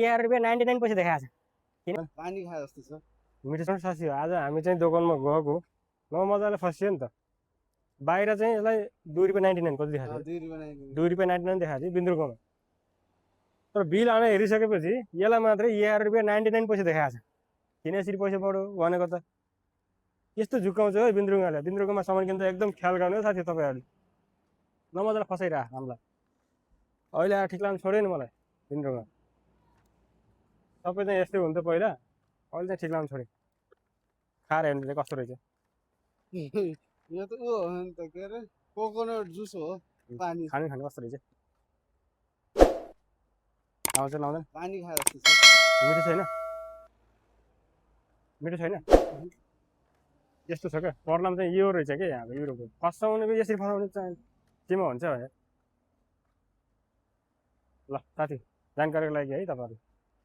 11 रुपियाँ 99 पैसा देखाएको छ किन पानी खाए जस्तो छ मिठो सस्यो आज हामी चाहिँ दोकानमा गएको न मजाले फस्यो नि त बाहिर चाहिँ यसलाई 2 रुपियाँ 99 कति देखाएको थियो 2 रुपियाँ 99 देखाएको थियो बिन्द्रुकमा तर बिल आएर हेरिसकेपछि यसलाई मात्रै 11 रुपियाँ 99 पैसा देखाएको छ किन यसरी पैसा बढ्यो भनेको त यस्तो झुक्काउँछ है बिन्द्रुकले बिन्द्रुकमा सामान किन्दा एकदम ख्याल गर्नु है साथी तपाईँहरूले नमजाले फसाइरह हामीलाई अहिले आएर ठिक लाग्नु छोड्यो नि मलाई बिन्द्रुकमा सबै चाहिँ यस्तै हुन्थ्यो पहिला अहिले चाहिँ ठिक लाग्नु छोड्यो खाएर हेर्नु चाहिँ कस्तो रहेछ यो त उ हो नि त के अरे कोकोनट जुस हो पानी खानु खानु कस्तो रहेछ आउँछ लाउँदैन पानी खाए जस्तो छ मिठो छैन मिठो छैन यस्तो छ क्या प्रब्लम चाहिँ यो रहेछ क्या यहाँको युरोपको फसाउने यसरी फसाउने चाहिँ केमा हुन्छ भने ल साथी जानकारीको लागि है तपाईँहरू